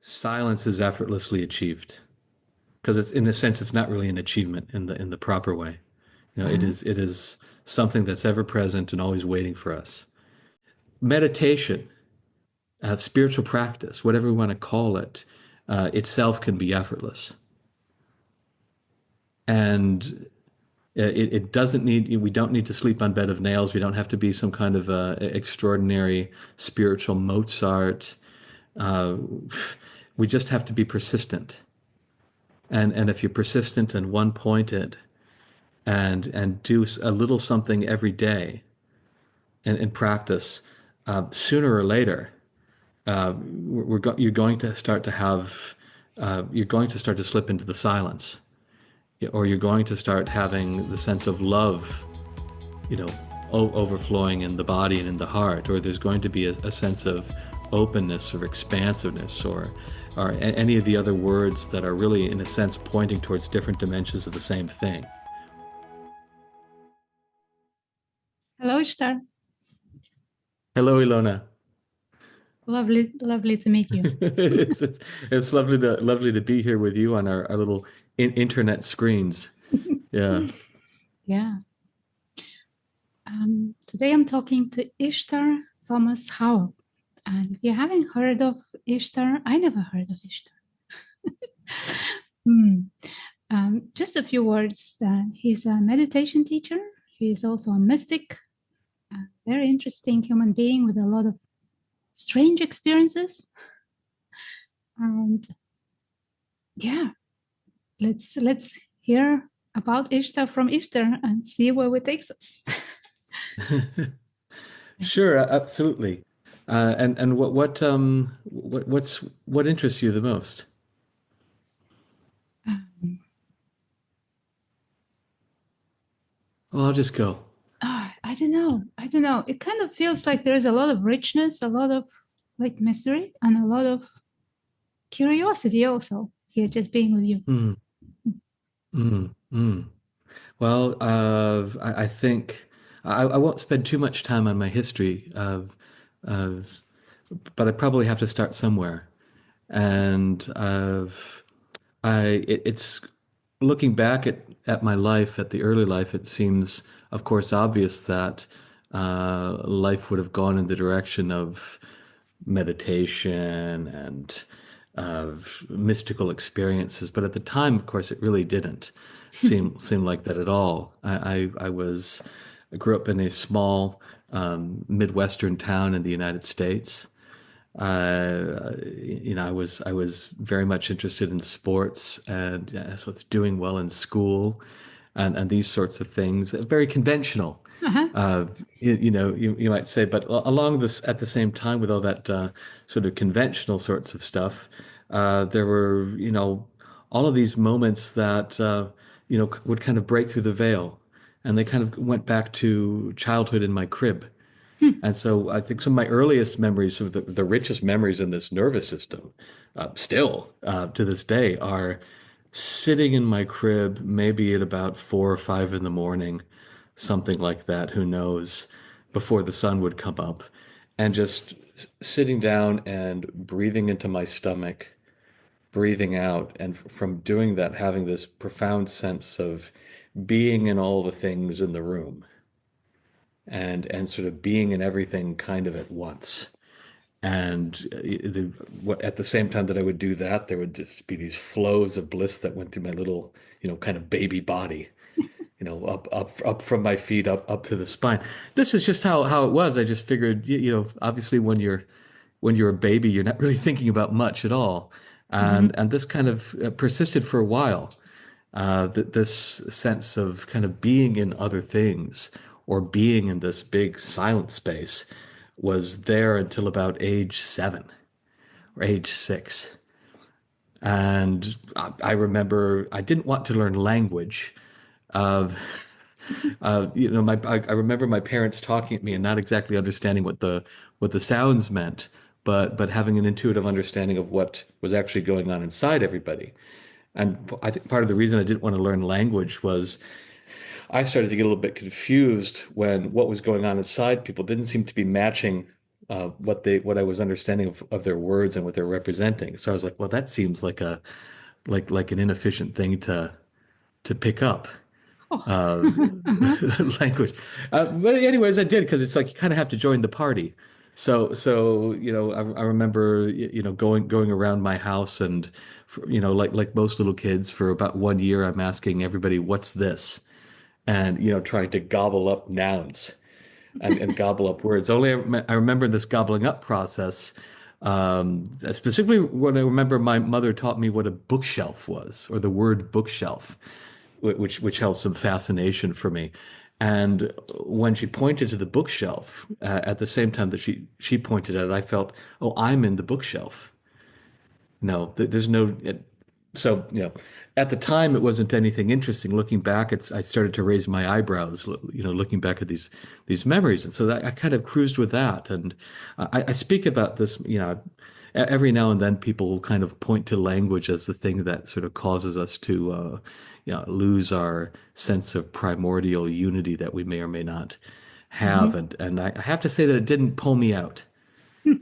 Silence is effortlessly achieved because it's in a sense it's not really an achievement in the proper way. Uh-huh. It is something that's ever present and always waiting for us. Meditation, spiritual practice, whatever we want to call it, itself can be effortless. And it doesn't need, we don't need to sleep on bed of nails. We don't have to be some kind of extraordinary spiritual Mozart. Uh, we just have to be persistent. And if you're persistent and one pointed and do a little something every day and practice, sooner or later, you're going to start to have, you're going to start to slip into the silence, or you're going to start having the sense of love, you know, overflowing in the body and in the heart, or there's going to be a sense of openness or expansiveness or any of the other words that are really, in a sense, pointing towards different dimensions of the same thing. Hello, Ishtar. Hello, Ilona. Lovely, lovely to meet you. It's lovely to be here with you on our little internet screens. Yeah. Yeah. Today I'm talking to Ishtar Thomas Howell. And if you haven't heard of Ishtar, I never heard of Ishtar. Just a few words. He's a meditation teacher. He's also a mystic, a very interesting human being with a lot of strange experiences. And yeah, let's hear about Ishtar from Ishtar and see where it takes us. Sure, absolutely. And what interests you the most? Um, Well, I'll just go. I don't know. I don't know. It kind of feels like there's a lot of richness, a lot of like mystery, and a lot of curiosity also here, just being with you. Mm, mm, mm. Well, I think I won't spend too much time on my history of, but I probably have to start somewhere. And it's looking back at my life, at the early life, it seems, of course, obvious that life would have gone in the direction of meditation and of mystical experiences. But at the time, of course, it really didn't seem like that at all. I grew up in a small Midwestern town in the United States. I was very much interested in sports and so it's doing well in school and these sorts of things. Very conventional, Uh-huh. you might say, but along this at the same time with all that sort of conventional sorts of stuff, there were, all of these moments that, would kind of break through the veil. And they kind of went back to childhood in my crib. Hmm. And so I think some of my earliest memories of the richest memories in this nervous system, still to this day, are sitting in my crib, maybe at about 4 or 5 in the morning, something like that, who knows, before the sun would come up, and just sitting down and breathing into my stomach, breathing out, and from doing that, having this profound sense of being in all the things in the room and sort of being in everything kind of at once. And at the same time that I would do that, there would just be these flows of bliss that went through my little, kind of baby body, up from my feet up to the spine. This is just how it was. I just figured, obviously when you're a baby, you're not really thinking about much at all. Mhm. And this kind of persisted for a while. This sense of kind of being in other things or being in this big silent space was there until about age 7 or age 6. And I remember I didn't want to learn language. Uh, I remember my parents talking at me and not exactly understanding what the sounds meant, but having an intuitive understanding of what was actually going on inside everybody. And I think part of the reason I didn't want to learn language was I started to get a little bit confused when what was going on inside people didn't seem to be matching what I was understanding of their words and what they're representing. So I was like, well, that seems like a like an inefficient thing to pick up Oh. uh, Uh-huh. language. But anyways, I did because it's like you kind of have to join the party. So I remember going around my house and like most little kids for about 1 year, I'm asking everybody, "What's this?" And trying to gobble up nouns and gobble up words. Only I remember this gobbling up process. Specifically when I remember my mother taught me what a bookshelf was, or the word bookshelf, which held some fascination for me. And when she pointed to the bookshelf, at the same time that she pointed at it, I felt, oh, I'm in the bookshelf. No, there's no. So, at the time, it wasn't anything interesting. Looking back, I started to raise my eyebrows, looking back at these memories. And so I kind of cruised with that. And I speak about this, every now and then people will kind of point to language as the thing that sort of causes us to, lose our sense of primordial unity that we may or may not have. Mhm. And I have to say that it didn't pull me out.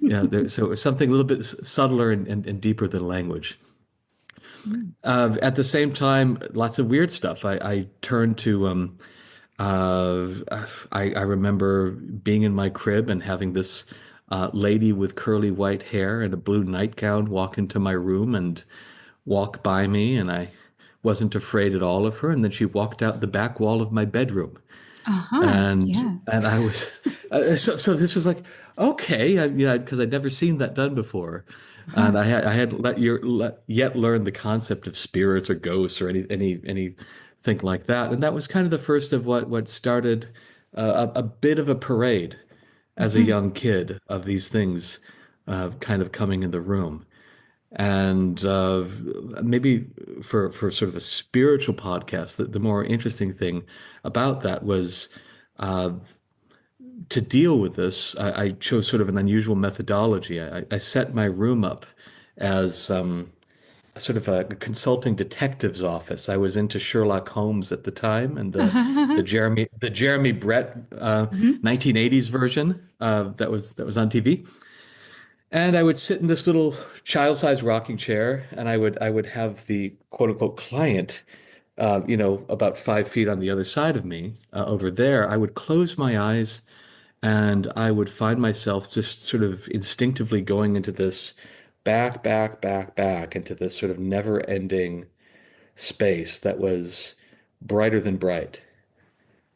Yeah, so it was something a little bit subtler and deeper than language. Mm. At the same time, lots of weird stuff. I turned to uh, I remember being in my crib and having this lady with curly white hair and a blue nightgown walk into my room and walk by me, and I wasn't afraid at all of her. And then she walked out the back wall of my bedroom, Uh-huh. and Yeah. I was so this was like okay, because I'd never seen that done before, Uh-huh. and I had yet learned the concept of spirits or ghosts or anything like that, and that was kind of the first of what started a bit of a parade as a Mhm. young kid of these things kind of coming in the room. And maybe for sort of a spiritual podcast, the more interesting thing about that was to deal with this. I chose sort of an unusual methodology. I set my room up as sort of a consulting detective's office. I was into Sherlock Holmes at the time, and the Jeremy Brett Mhm. 1980s version that was on TV. And I would sit in this little child-sized rocking chair, and I would have the quote unquote client, about 5 feet on the other side of me, over there. I would close my eyes, and I would find myself just sort of instinctively going into this back, back, back, back into this sort of never-ending space that was brighter than bright.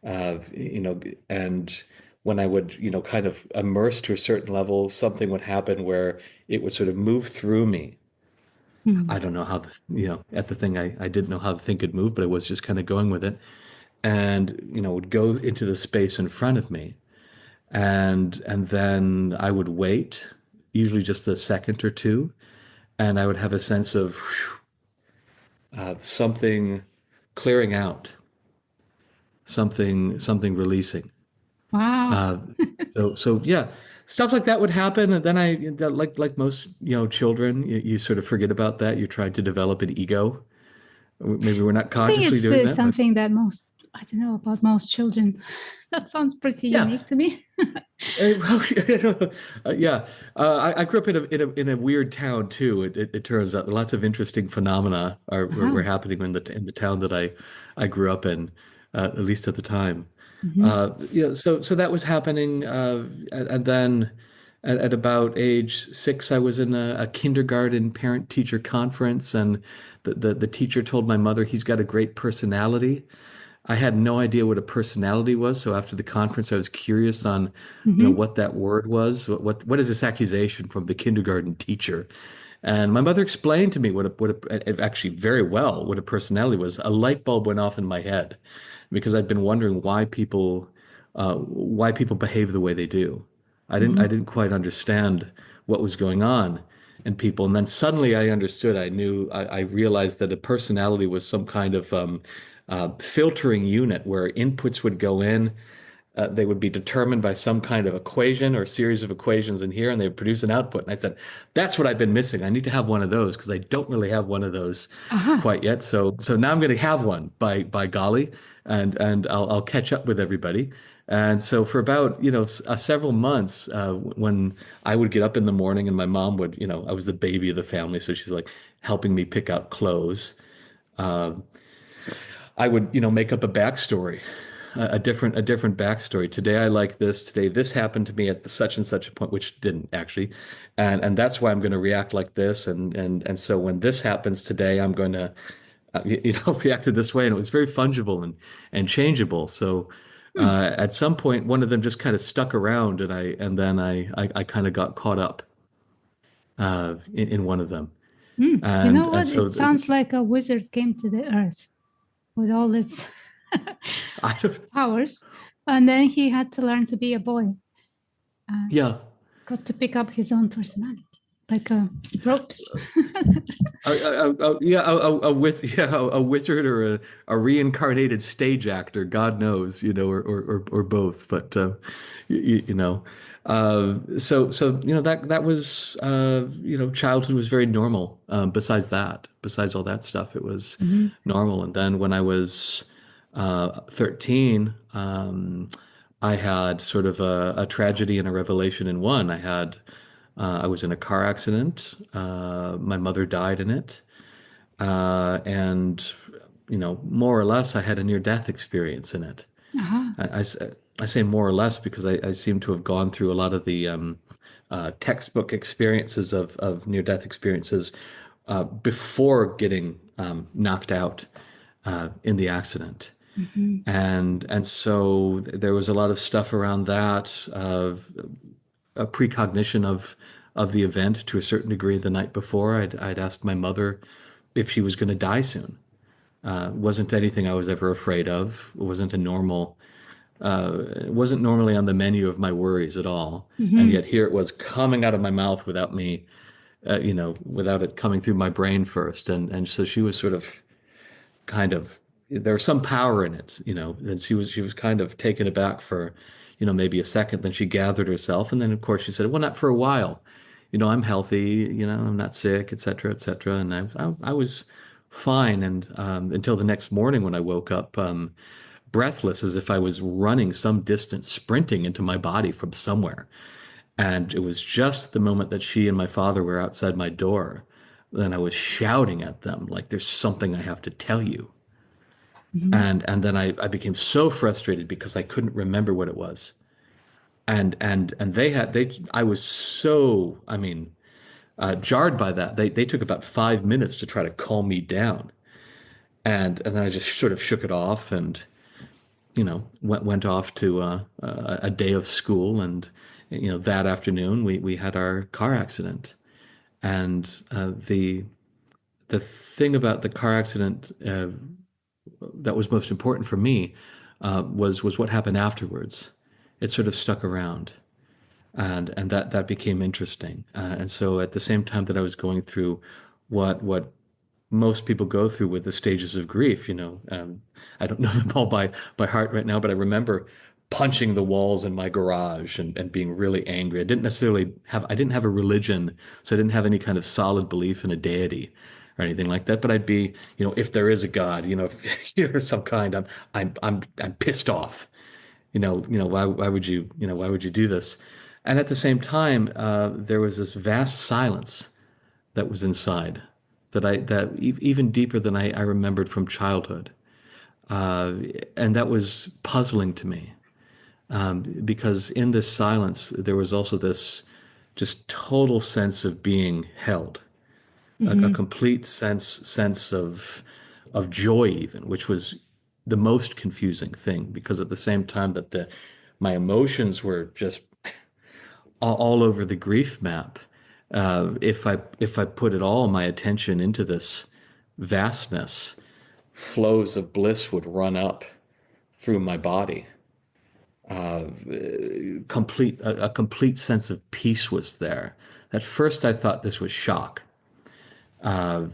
And when I would, kind of immerse to a certain level, something would happen where it would sort of move through me. I Mhm. don't know how at the thing I didn't know how the thing could move, but I was just kind of going with it. And, would go into the space in front of me. And then I would wait, usually just a second or two, and I would have a sense of something clearing out, something releasing. Wow. Uh, so yeah, stuff like that would happen, and then like most children, you sort of forget about that. You're trying to develop an ego. Maybe we're not I think consciously it's doing that, but something that I don't know about most children. That sounds pretty yeah. unique to me. Well, yeah. I grew up in a weird town too. It turns out lots of interesting phenomena were Uh-huh. happening in the town that I grew up in, at least at the time. Mhm. So that was happening, and then at about age 6, I was in a kindergarten parent-teacher conference, and the teacher told my mother he's got a great personality. I had no idea what a personality was, so after the conference, I was curious on, Mhm. what that word was. What is this accusation from the kindergarten teacher? And my mother explained to me actually very well what a personality was. A light bulb went off in my head because I'd been wondering why people behave the way they do. I didn't I Mhm. didn't quite understand what was going on in people, and then suddenly I understood. I realized that a personality was some kind of filtering unit where inputs would go in. They would be determined by some kind of equation or series of equations in here, and they would produce an output. And I said, "That's what I've been missing. I need to have one of those because I don't really have one of those Aha. quite yet. So now I'm going to have one by golly, and I'll catch up with everybody." And so for about, several months, when I would get up in the morning and my mom would, I was the baby of the family, so she's like helping me pick out clothes. I would, make up a backstory, a different backstory. Today I like this. Today this happened to me at the such and such a point, which didn't actually, and that's why I'm going to react like this. And so when this happens today, I'm going to, react to this way. And it was very fungible and changeable. So Hmm. at some point, one of them just kind of stuck around, and then I kind of got caught up in one of them. Hmm. You And know and what? so It sounds like a wizard came to the earth with all its I don't, powers, and then he had to learn to be a boy and yeah. got to pick up his own personality, like ropes. Yeah, a wizard or a reincarnated stage actor, God knows, or both. But so that was childhood was very normal. Besides all that stuff, it was Mhm. normal. And then when I was 13, I had sort of a tragedy and a revelation in one. I was in a car accident. My mother died in it. And, more or less, I had a near-death experience in it. Aha. I say more or less because I seem to have gone through a lot of the textbook experiences of near-death experiences before getting knocked out in the accident. Mhm. And so there was a lot of stuff around that, a precognition of the event to a certain degree the night before. I'd asked my mother if she was going to die soon. It wasn't anything I was ever afraid of. It wasn't normally on the menu of my worries at all. And Mhm. yet here it was coming out of my mouth without me, without it coming through my brain first. And so she was sort of kind of there was some power in it, and she was kind of taken aback for, maybe a second. Then she gathered herself, and then of course she said, "Well, not for a while. I'm healthy. I'm not sick, et cetera, et cetera." And I was fine, and until the next morning when I woke up, breathless, as if I was running some distance, sprinting into my body from somewhere. And it was just the moment that she and my father were outside my door. Then I was shouting at them like, "There's something I have to tell you." Mhm. And then I became so frustrated because I couldn't remember what it was. And they I was so, I mean, jarred by that. They took about 5 minutes to try to calm me down. And then I just sort of shook it off and, went off to a day of school. And, that afternoon we had our car accident. And the thing about the car accident that was most important for me was what happened afterwards. It sort of stuck around, and that became interesting. And so at the same time that I was going through what most people go through with the stages of grief, I don't know them all by heart right now, but I remember punching the walls in my garage and being really angry. I didn't have a religion, so I didn't have any kind of solid belief in a deity or anything like that. But I'd be, if there is a God, if you're some kind, I'm pissed off. Why would why would you do this? And at the same time, there was this vast silence that was inside even deeper than I remembered from childhood. And that was puzzling to me, because in this silence, there was also this just total sense of being held, a Mhm. complete sense of joy, even, which was the most confusing thing, because at the same time that the my emotions were just all over the grief map. If I put it all my attention into this vastness, flows of bliss would run up through my body. A complete sense of peace was there. At first, I thought this was shock. I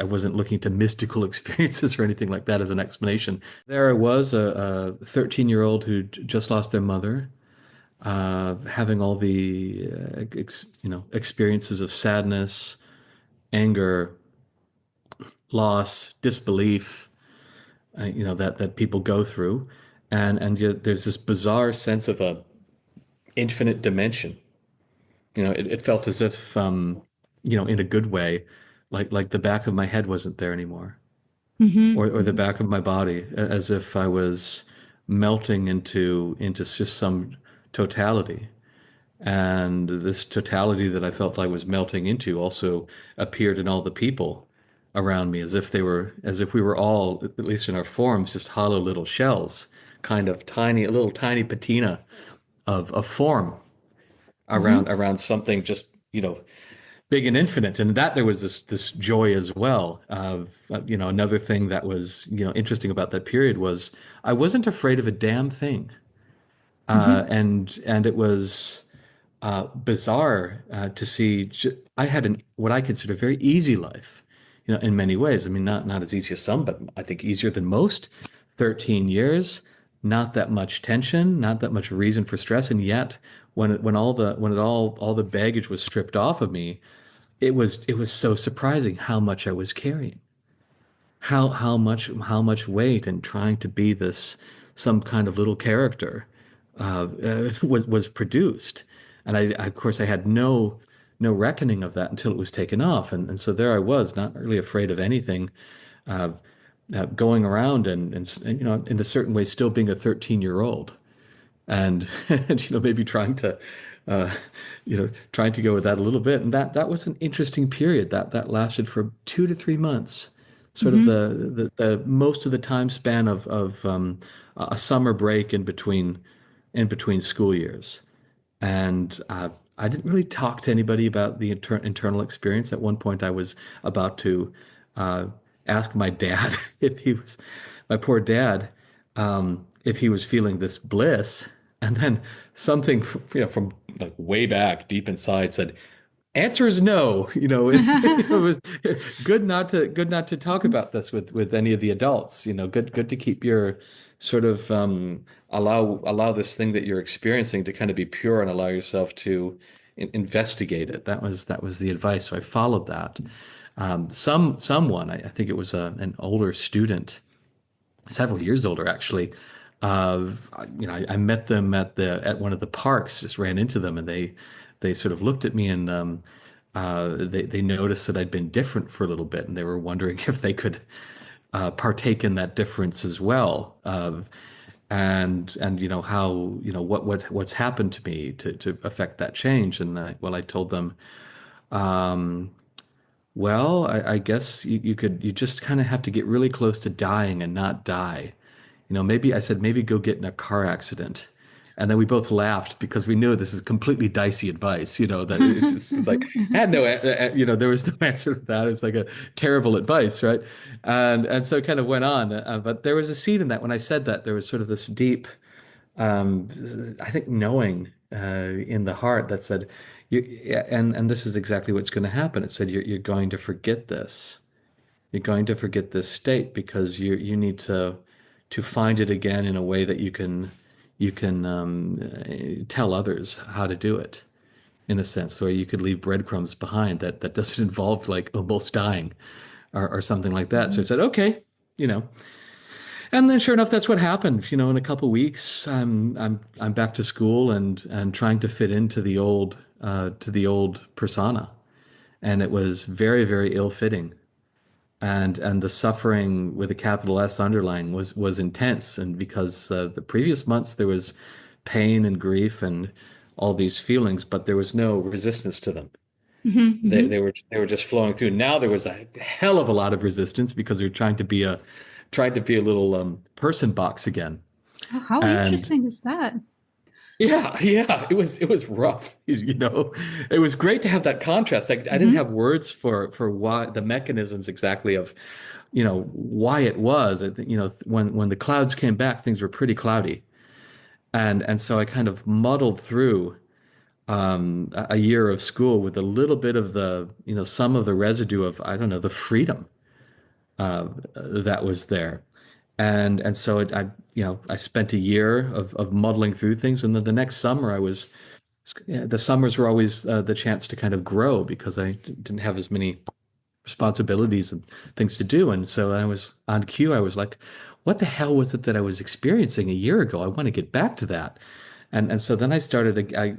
wasn't looking to mystical experiences or anything like that as an explanation. There I was, a 13-year-old who just lost their mother, having all the experiences of sadness, anger, loss, disbelief, that people go through. there's this bizarre sense of a infinite dimension. It felt as if, in a good way, like the back of my head wasn't there anymore, Mm-hmm. or the Mm-hmm. back of my body, as if I was melting into just some totality. And this totality that I felt I was melting into also appeared in all the people around me, as if we were all, at least in our forms, just hollow little shells, kind of tiny, a little tiny patina of form Mm-hmm. around something just, big and infinite. And that there was this joy as well of, another thing that was, interesting about that period was I wasn't afraid of a damn thing. Mm-hmm. And it was bizarre to see. I had what I consider a very easy life, in many ways. I mean, not as easy as some, but I think easier than most. 13 years, not that much tension, not that much reason for stress, and yet when all the baggage was stripped off of me, it was so surprising how much I was carrying, how much weight, and trying to be this some kind of little character was produced. And of course, I had no reckoning of that until it was taken off. And so there I was, not really afraid of anything, uh, going around and, in a certain way, still being a 13-year-old and, and maybe uh, trying to go with that a little bit. And that was an interesting period that lasted for 2 to 3 months, sort of Mm-hmm. the most of the time span of a summer break in between school years. And I didn't really talk to anybody about the internal experience. At one point, I was about to uh, ask my dad if he was, my poor dad, if he was feeling this bliss. And then something, from like way back deep inside said, answer is no. It was good not to talk about this with any of the adults. Good to keep your sort of allow this thing that you're experiencing to kind of be pure and allow yourself to investigate it. That was the advice. So I followed that. Someone, I think it was an older student, several years older actually. I met them at one of the parks, just ran into them, and they sort of looked at me, and they noticed that I'd been different for a little bit, and they were wondering if they could partake in that difference as well. And how, what's happened to me to affect that change. And I told them, well, I guess you just kind of have to get really close to dying and not die. Maybe I said, maybe go get in a car accident. And then we both laughed because we knew this is completely dicey advice, that it's like, had no, there was no answer to that. It's like a terrible advice, right? And so it kind of went on. But there was a seed in that when I said that, there was sort of this deep, um, I think, knowing in the heart that said, yeah, and this is exactly what's going to happen. It said, you're going to forget this. You're going to forget this state because you need to find it again in a way that you can tell others how to do it, in a sense, where you could leave breadcrumbs behind that doesn't involve like almost dying or something like that. So I said, okay, you know, and then sure enough, that's what happened. In a couple of weeks, I'm back to school and trying to fit into the old persona, and it was very, very ill-fitting. And the suffering with a capital S underline was intense. And because the previous months there was pain and grief and all these feelings, but there was no resistance to them. They, Mm-hmm. they were they were just flowing through. Now there was a hell of a lot of resistance because we were trying to be a little person box again. Oh, how And interesting is that? yeah, yeah, it was rough. It was great to have that contrast. I didn't Mm-hmm. have words for why the mechanisms exactly of, why it was. When the clouds came back, things were pretty cloudy, and so I kind of muddled through a year of school with a little bit of some of the residue of, I don't know, the freedom that was there. And so I spent a year of muddling through things, and then the next summer yeah, the summers were always the chance to kind of grow because I didn't have as many responsibilities and things to do. And so I was on cue. I was like, what the hell was it that I was experiencing a year ago? I want to get back to that. And so then I started, I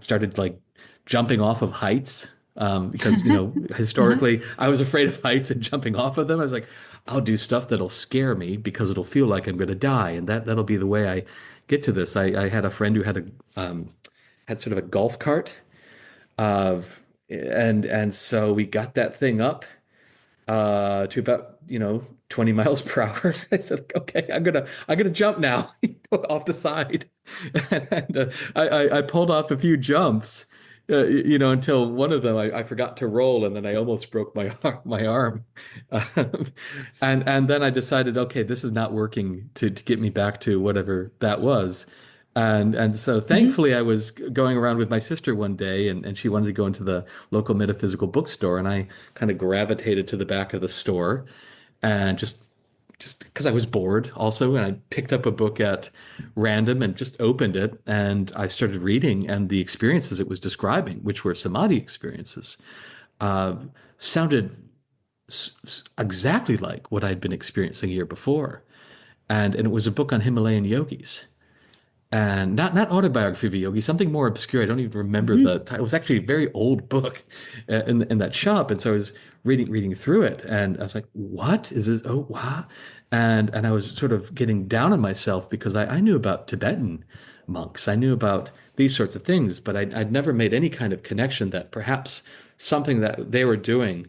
started like jumping off of heights because, Uh-huh. historically I was afraid of heights and jumping off of them. I was like, I'll do stuff that'll scare me because it'll feel like I'm going to die. And that'll be the way I get to this. I had a friend who had sort of a golf cart of, and so we got that thing up to about 20 miles per hour. I said, okay, I'm gonna jump now off the side, and I pulled off a few jumps, until one of them I forgot to roll, and then I almost broke my arm, um, and then I decided, okay, this is not working to get me back to whatever that was. And so Mhm. thankfully I was going around with my sister one day and she wanted to go into the local metaphysical bookstore and I kind of gravitated to the back of the store and just because I was bored also and I picked up a book at random and just opened it and I started reading and the experiences it was describing, which were samadhi experiences, uh, sounded exactly like what I'd been experiencing a year before. And it was a book on Himalayan yogis and not autobiography of a yogi, something more obscure. I don't even remember the Mhm. title. It was actually a very old book in that shop, and so I was reading through it, and I was like, "What is this? Oh, wow!" And I was sort of getting down on myself because I knew about Tibetan monks, I knew about these sorts of things, but I'd never made any kind of connection that perhaps something that they were doing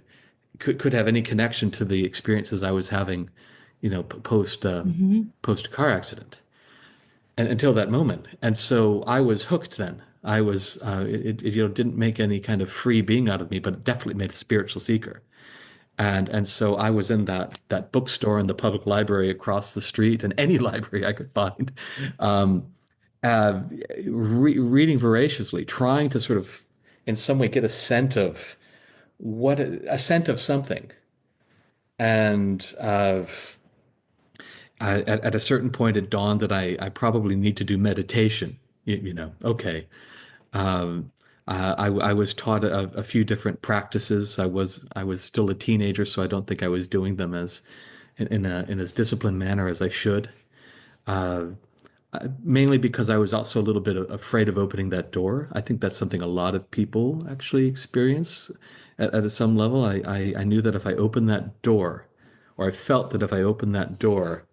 could have any connection to the experiences I was having, Mhm. post car accident and until that moment. And so I was hooked then. I was, didn't make any kind of free being out of me, but it definitely made a spiritual seeker. And so I was in that bookstore in the public library across the street and any library I could find, um, uh, reading voraciously, trying to sort of in some way get a scent of a scent of something. And at a certain point, it dawned that I probably need to do meditation. Okay. Um, I was taught a few different practices. I was still a teenager, so I don't think I was doing them in as disciplined manner as I should. Mainly because I was also a little bit afraid of opening that door. I think that's something a lot of people actually experience at some level. I knew that if I opened that door, or I felt that if I opened that door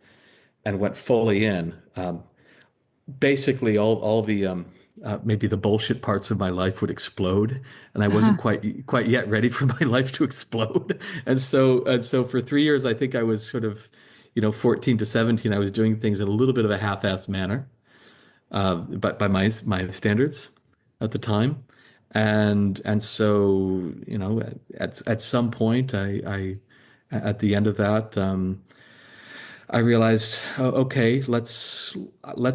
and went fully in, basically all the maybe the bullshit parts of my life would explode, and I wasn't Uh-huh. quite yet ready for my life to explode. And so for 3 years, I think I was sort of, 14 to 17, I was doing things in a little bit of a half-assed manner, but by my standards at the time. And so, at some point, I at the end of that, I realized, oh, okay, let's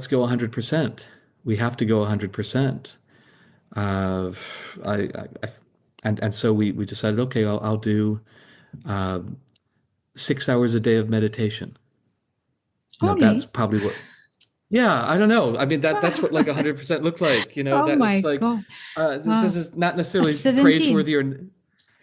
go 100%. We have to go 100%. Uh, I and so we decided, okay, I'll do 6 hours a day of meditation. That's Only. probably what. Yeah, I don't know. I mean, that's what like 100% looked like. Oh That my it's like God. this Wow. is not At necessarily 17. praiseworthy or.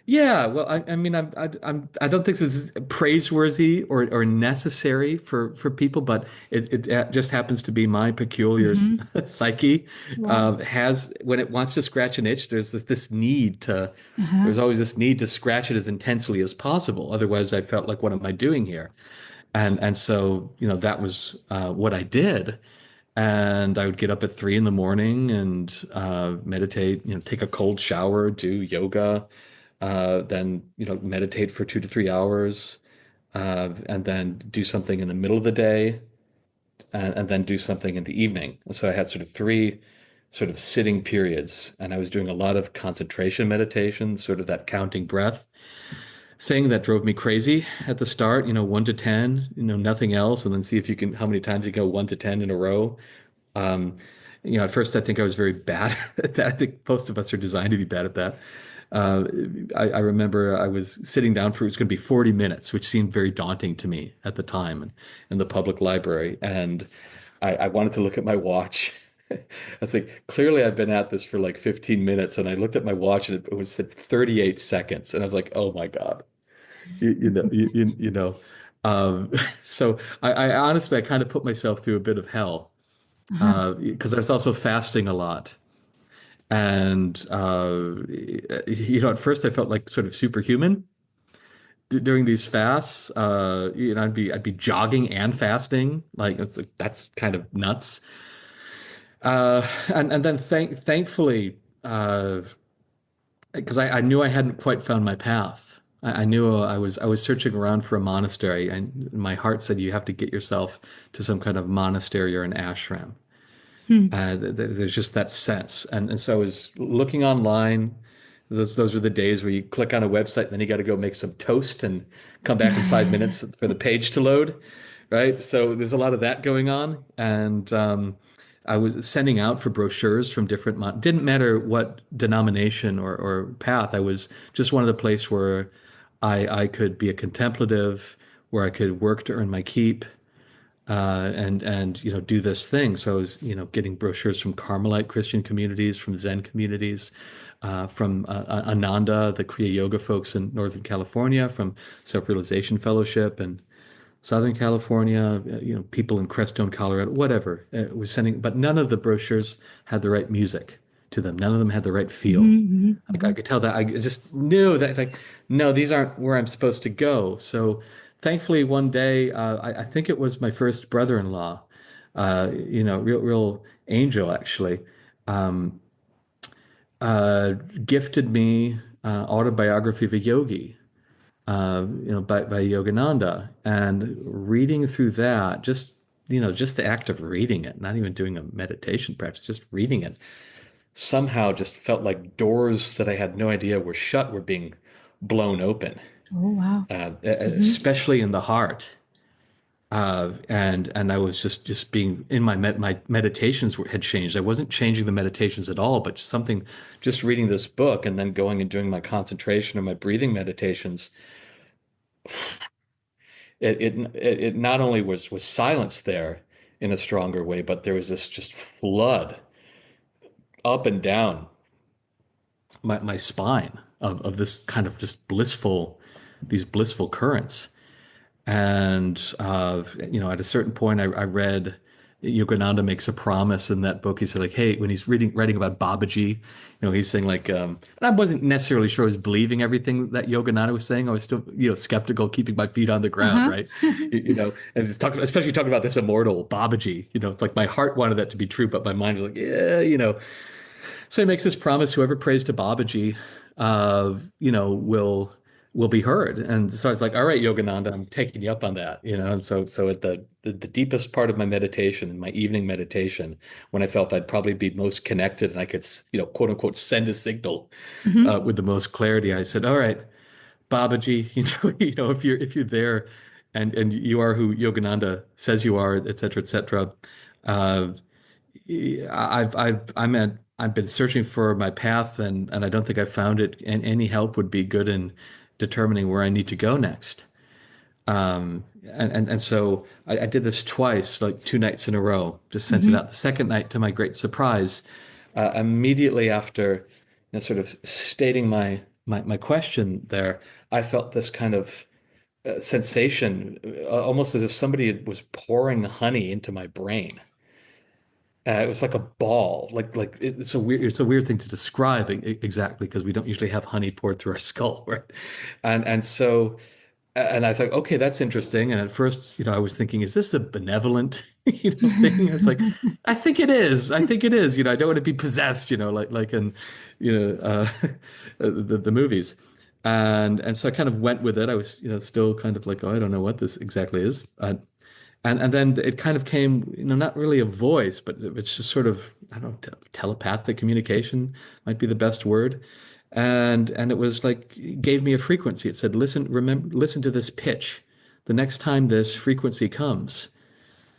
Yeah, well, I mean, I don't think this is praiseworthy or necessary for people, but it just happens to be my peculiar Hmm. psyche. Wow. Has when it wants to scratch an itch, Uh-huh. there's always this need to scratch it as intensely as possible. Otherwise, I felt like, what am I doing here? And so, that was what I did. And I would get up at 3 in the morning and meditate, take a cold shower, do yoga, then meditate for 2 to 3 hours, and then do something in the middle of the day, and then do something in the evening. And so I had sort of three sort of sitting periods, and I was doing a lot of concentration meditation, sort of that counting breath thing that drove me crazy at the start. 1 to 10, nothing else, and then see if you can how many times you go 1 to 10 in a row. Um, at first, I think I was very bad at that. I think most of us are designed to be bad at that. Uh, I remember I was sitting down for it was going to be 40 minutes, which seemed very daunting to me at the time in the public library. And I wanted to look at my watch. I think clearly I've been at this for like 15 minutes, and I looked at my watch and it was said 38 seconds, and I was like, oh my God, you know. Um, so I honestly I kind of put myself through a bit of hell Uh-huh. because I was also fasting a lot. And at first I felt like sort of superhuman during these fasts. I'd be jogging and fasting. Like that's kind of nuts. And then thankfully, because I knew I hadn't quite found my path. I knew I was searching around for a monastery, and my heart said you have to get yourself to some kind of monastery or an ashram. Hmm. There's just that sense. And so I was looking online. Those were the days where you click on a website, then you got to go make some toast and come back in 5 minutes for the page to load, right? So there's a lot of that going on. And I was sending out for brochures from different, didn't matter what denomination or path. I was just one of the place where I could be a contemplative, where I could work to earn my keep, and do this thing. So I was getting brochures from Carmelite Christian communities, from Zen communities, from Ananda, the Kriya Yoga folks in Northern California, from Self-Realization Fellowship and Southern California, people in Crestone, Colorado, whatever. Was sending, but none of the brochures had the right music to them. None of them had the right feel. Mhm, Like I mhm, could tell that I just knew that like, no, these aren't where I'm supposed to go. So thankfully one day, I think it was my first brother-in-law, real angel actually, uh, gifted me autobiography of a yogi, by Yogananda, and reading through that, just the act of reading it, not even doing a meditation practice, just reading it, somehow just felt like doors that I had no idea were shut were being blown open, oh wow. Mhm, especially in the heart. And I was just being in my meditations had changed. I wasn't changing the meditations at all, but just reading this book and then going and doing my concentration or my breathing meditations. It not only was silence there in a stronger way, but there was this just flood up and down my spine of this kind of just these blissful currents. And at a certain point, I read Yogananda makes a promise in that book. He said, like, hey, when he's writing about Babaji, he's saying like, I wasn't necessarily sure I was believing everything that Yogananda was saying. I was still, skeptical, keeping my feet on the ground, uh-huh. right? And he's especially talking about this immortal Babaji. It's like my heart wanted that to be true, but my mind was like, yeah. So he makes this promise: whoever prays to Babaji, will be heard. And so I was like, all right, Yogananda, I'm taking you up on that. And so at the deepest part of my meditation, in my evening meditation, when I felt I'd probably be most connected and I could, quote unquote, send a signal Mhm, with the most clarity, I said, all right, Babaji, if you're there and you are who Yogananda says you are, et cetera, et cetera. Uh, I've been searching for my path, and I don't think I found it. And any help would be good in determining where I need to go next. And so I did this twice, like 2 nights in a row. Just sent it mhm. out. The second night, to my great surprise, immediately after, sort of stating my question there, I felt this kind of sensation, almost as if somebody was pouring honey into my brain. It was like a ball, it's a weird thing to describe exactly because we don't usually have honey poured through our skull, right? And I thought, okay, that's interesting. And at first, I was thinking, is this a benevolent, thing? I was like, I think it is. I think it is. I don't want to be possessed, like in, the movies. And so I kind of went with it. I was, still kind of like, oh, I don't know what this exactly is. And then it kind of came, not really a voice, but it's just sort of, I don't know, telepathic communication might be the best word. And it was like it gave me a frequency. It said, listen to this pitch. The next time this frequency comes,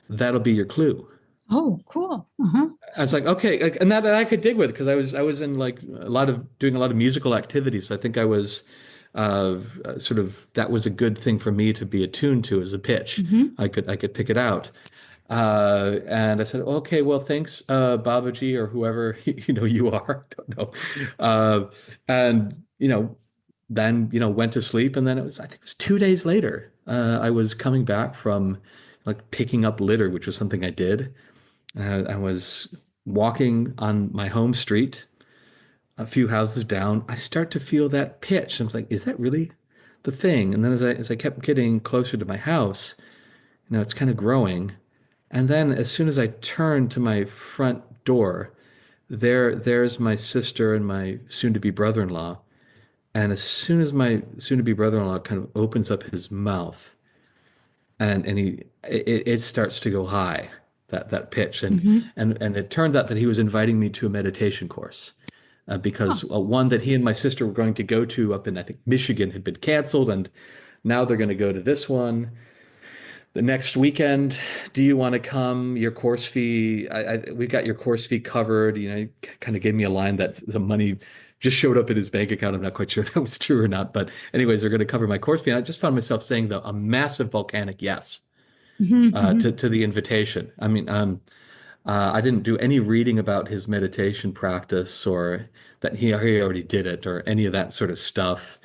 that'll be your clue. Oh, cool. Uh-huh. I was like, okay, and that I could dig with because I was in like doing a lot of musical activities. So I think I was sort of that was a good thing for me to be attuned to as a pitch. Mhm. I could pick it out. And I said, okay, well, thanks, Babaji or whoever you are. Don't know. And then went to sleep, and then I think it was 2 days later. I was coming back from like picking up litter, which was something I did. I was walking on my home street, a few houses down. I start to feel that pitch. I was like, is that really the thing? And then as I kept getting closer to my house, it's kind of growing. And then as soon as I turned to my front door, there's my sister and my soon-to-be brother-in-law. And as soon as my soon-to-be brother-in-law kind of opens up his mouth and it starts to go high, that pitch. And Hmm. and it turns out that he was inviting me to a meditation course. Oh, Because one that he and my sister were going to go to up in, I think, Michigan had been canceled, and now they're going to go to this one the next weekend. Do you want to come? Your course fee, we got your course fee covered. He kind of gave me a line that the money just showed up in his bank account. I'm not quite sure if that was true or not, but anyways, they're going to cover my course fee. And I just found myself saying a massive volcanic yes hmm, hmm. to the invitation. I mean, I didn't do any reading about his meditation practice or that he already did it or any of that sort of stuff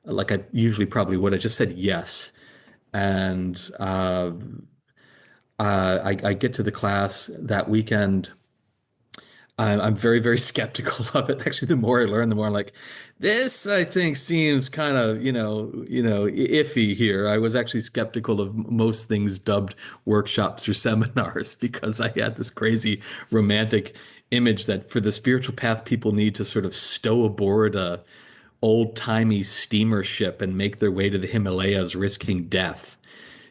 like I usually probably would. I just said yes. And I get to the class that weekend. I'm very, very skeptical of it. Actually, the more I learn, the more I'm like, this, I think, seems kind of, iffy here. I was actually skeptical of most things dubbed workshops or seminars because I had this crazy romantic image that for the spiritual path, people need to sort of stow aboard a old-timey steamer ship and make their way to the Himalayas, risking death.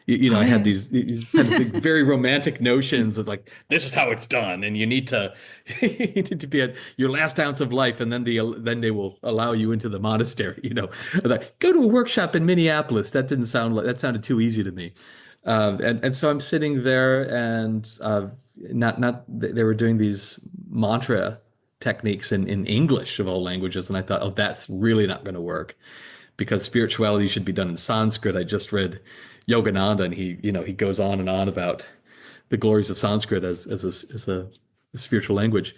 Oh, I had yeah. these kind of very romantic notions of like, this is how it's done, and you need to you need to be at your last ounce of life, and then they will allow you into the monastery. Like, go to a workshop in Minneapolis. That sounded too easy to me. And so I'm sitting there, and not they were doing these mantra techniques in English of all languages, and I thought, oh, that's really not going to work because spirituality should be done in Sanskrit. I just read Yogananda, and he goes on and on about the glories of Sanskrit as a spiritual language,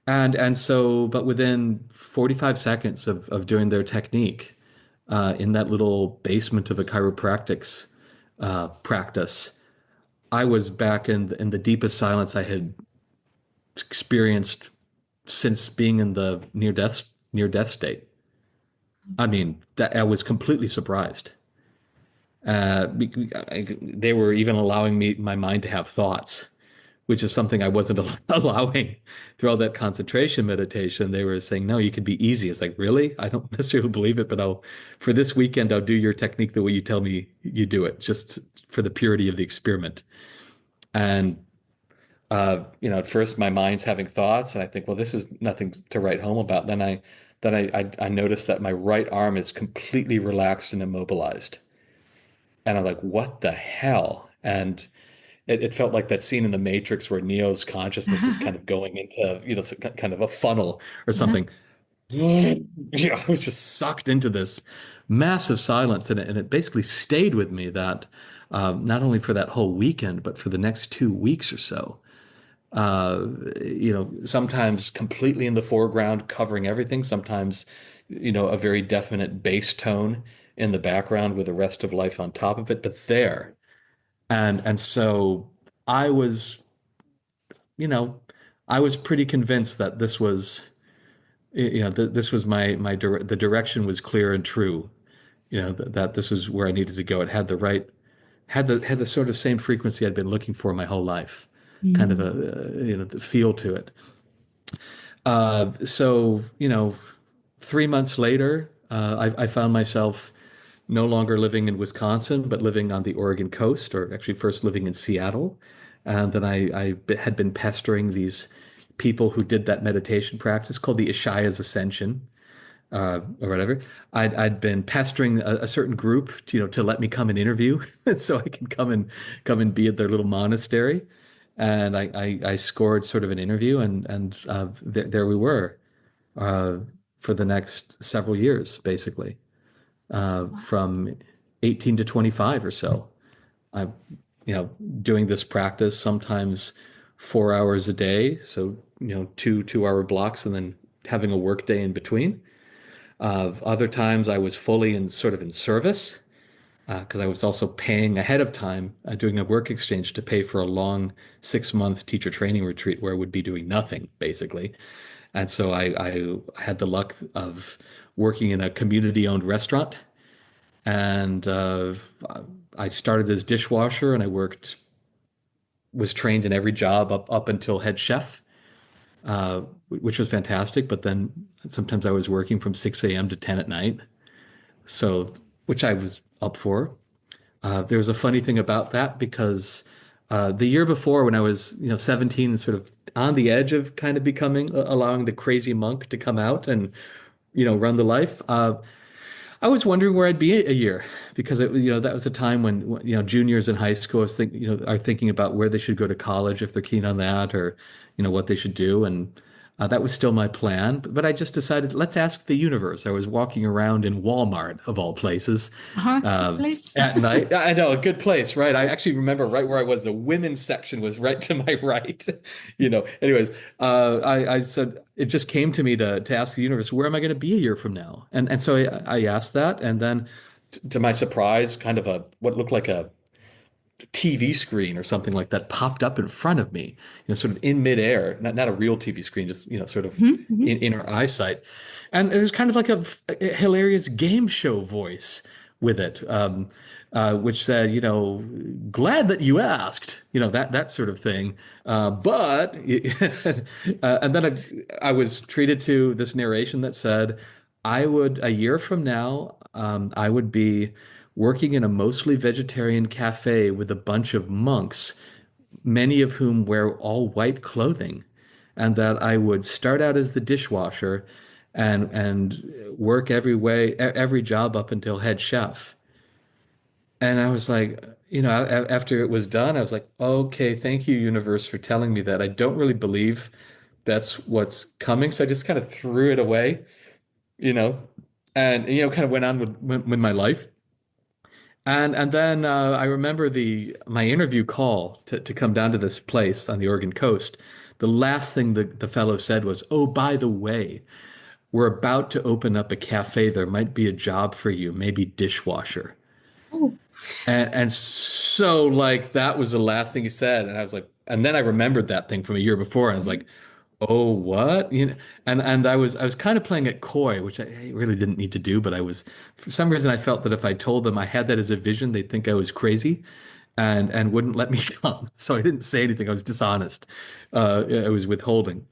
and so, but within 45 seconds of doing their technique in that little basement of a chiropractic's practice, I was back in the deepest silence I had experienced since being in the near death state. I mean, that I was completely surprised. They were even allowing my mind to have thoughts, which is something I wasn't allowing through all that concentration meditation. They were saying, no, you could be easy. It's like, really? I don't necessarily believe it, but for this weekend, I'll do your technique the way you tell me you do it, just for the purity of the experiment. And, at first my mind's having thoughts, and I think, well, this is nothing to write home about. Then I noticed that my right arm is completely relaxed and immobilized. And I'm like, what the hell? And it felt like that scene in The Matrix where Neo's consciousness is kind of going into, kind of a funnel or Uh-huh. something. I was just sucked into this massive silence, and it basically stayed with me that not only for that whole weekend, but for the next 2 weeks or so. Sometimes completely in the foreground, covering everything. Sometimes, a very definite bass tone in the background with the rest of life on top of it. But there. And so I was, you know, I was pretty convinced that this was, this was the direction was clear and true. That this is where I needed to go. It had the right, had the sort of same frequency I'd been looking for my whole life, kind of Mm. the feel to it. So 3 months later, I found myself no longer living in Wisconsin, but living on the Oregon coast, or actually first living in Seattle. And then I had been pestering these people who did that meditation practice called the Ishaya's Ascension, or whatever. I'd been pestering a certain group, to let me come and interview, so I could come and be at their little monastery. And I scored sort of an interview, and there we were uh, for the next several years, basically, Wow. from 18 to 25 or so. I doing this practice, sometimes 4 hours a day. So, two-hour blocks and then having a work day in between. Other times I was fully in sort of in service because I was also paying ahead of time, doing a work exchange to pay for a long 6-month teacher training retreat where I would be doing nothing basically. And so I had the luck of working in a community-owned restaurant, and I started as dishwasher, and I was trained in every job up until head chef, which was fantastic. But then sometimes I was working from 6 a.m. to 10 at night, so which I was up for. There was a funny thing about that because the year before, when I was 17, sort of on the edge of kind of becoming allowing the crazy monk to come out and run the life. I was wondering where I'd be a year because that was a time when juniors in high school are thinking about where they should go to college if they're keen on that, or what they should do. And that was still my plan, but I just decided, let's ask the universe. I was walking around in Walmart, of all places, Good uh, place. at night. I know, a good place, right? I actually remember right where I was. The women's section was right to my right. Anyways, I said it just came to me to ask the universe, where am I going to be a year from now? And so I asked that, and then to my surprise, kind of what looked like a TV screen or something like that popped up in front of me, sort of in midair, not a real TV screen, just, sort of Mhm, mhm. in our eyesight. And it was kind of like a hilarious game show voice with it, which said, glad that you asked, that sort of thing. But, and then I was treated to this narration that said, a year from now, I would be working in a mostly vegetarian cafe with a bunch of monks, many of whom wear all white clothing, and that I would start out as the dishwasher and work every job up until head chef. And I was like, after it was done, I was like, okay, thank you, universe, for telling me that. I don't really believe that's what's coming, so I just kind of threw it away, you know, and kind of went on with my life. And then I remember my interview call to come down to this place on the Oregon coast. The last thing the fellow said was, "Oh, by the way, we're about to open up a cafe. There might be a job for you, maybe dishwasher." Oh, And so like that was the last thing he said, and I was like, and then I remembered that thing from a year before, and I was mhm. like, oh, what? And I was kind of playing it coy, which I really didn't need to do, but I was for some reason I felt that if I told them I had that as a vision, they'd think I was crazy and wouldn't let me come. So I didn't say anything. I was dishonest. I was withholding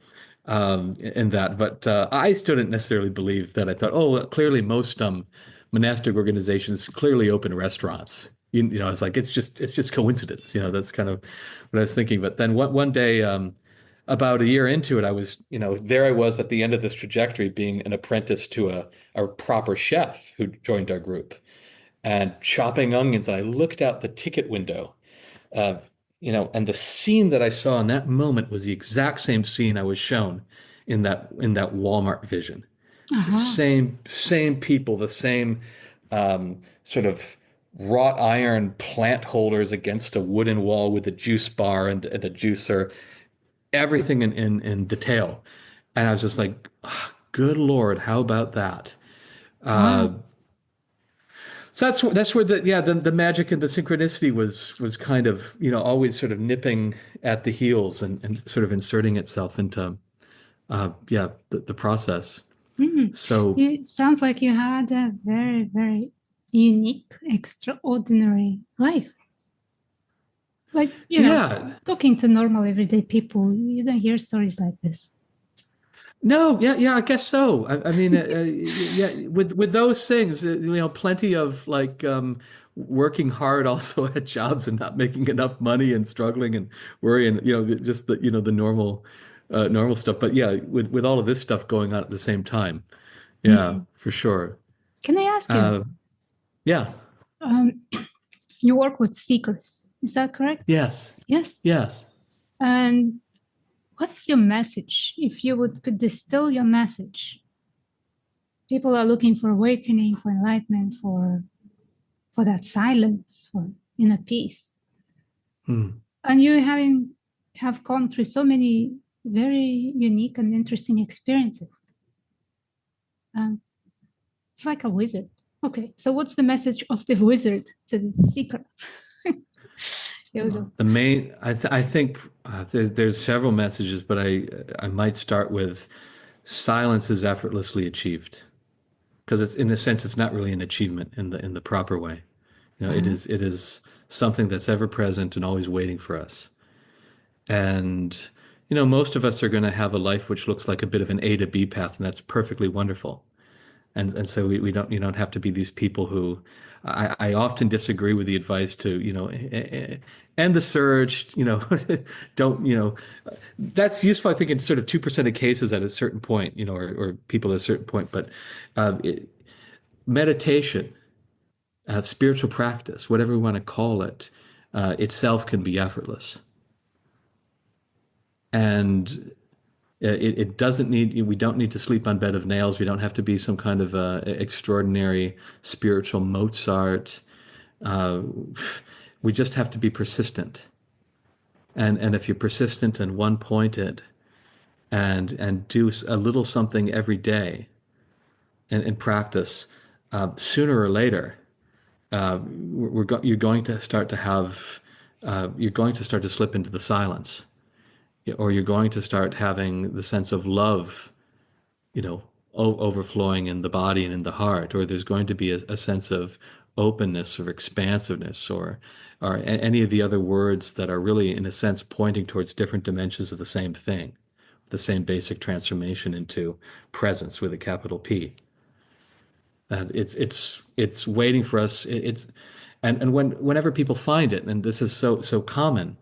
in that, but I still didn't necessarily believe that. I thought, oh, well, clearly most monastic organizations clearly open restaurants. I was like, it's just coincidence. That's kind of what I was thinking. But then one day, about a year into it, I was, there I was at the end of this trajectory, being an apprentice to a proper chef who joined our group and chopping onions. And I looked out the ticket window, uh, and the scene that I saw in that moment was the exact same scene I was shown in that Walmart vision. The Uh-huh. same people, the same sort of wrought iron plant holders against a wooden wall with a juice bar and a juicer, everything in detail. And I was just like, "Ah, good Lord, how about that?" Wow. So that's where the magic and the synchronicity was kind of always sort of nipping at the heels and sort of inserting itself into the process. Mhm. So It sounds like you had a very, very unique, extraordinary life. Like, yeah. talking to normal everyday people, you don't hear stories like this. No, yeah, I guess so. I mean, yeah, with those things, plenty of like working hard also at jobs and not making enough money and struggling and worrying, just the normal stuff. But yeah, with all of this stuff going on at the same time, yeah, Mm. for sure. Can I ask you? Uh, yeah, Um, you work with seekers, is that correct? yes, Yes. yes. And what is your message? If you could distill your message, people are looking for awakening, for enlightenment, for that silence, for inner peace. Hmm. And you have gone through so many very unique and interesting experiences. Um, it's like a wizard. Okay, so what's the message of the wizard to the seeker? Here we go. The main, I think there's several messages, but I might start with silence is effortlessly achieved because it's in a sense it's not really an achievement in the proper way. Uh-huh. It is something that's ever present and always waiting for us. And most of us are going to have a life which looks like a bit of an A to B path, and that's perfectly wonderful. And so we don't you don't have to be these people who I often disagree with the advice to end the search, don't that's useful I think in sort of 2% of cases at a certain point, or people at a certain point, but meditation, spiritual practice, whatever we want to call it, itself can be effortless. And it doesn't need, we don't need to sleep on bed of nails. We don't have to be some kind of extraordinary spiritual Mozart. Uh, we just have to be persistent. And if you're persistent and one pointed and do a little something every day and practice, sooner or later, you're going to start to have, you're going to start to slip into the silence, or you're going to start having the sense of love, overflowing in the body and in the heart, or there's going to be a sense of openness or expansiveness, or any of the other words that are really, in a sense, pointing towards different dimensions of the same thing, the same basic transformation into presence with a capital P. And it's waiting for us. And whenever people find it, and this is so common,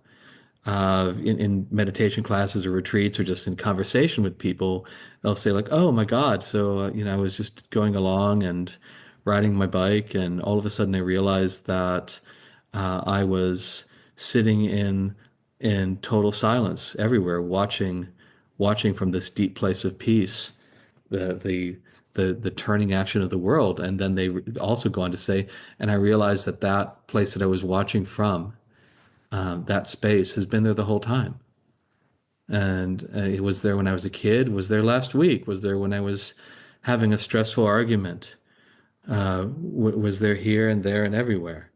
in meditation classes or retreats or just in conversation with people, they'll say like, "Oh my God!" So I was just going along and riding my bike, and all of a sudden I realized that I was sitting in total silence everywhere, watching from this deep place of peace the turning action of the world. And then they also go on to say, and I realized that that place that I was watching from, that space has been there the whole time. And it was there when I was a kid, was there last week, was there when I was having a stressful argument, was there here and there and everywhere.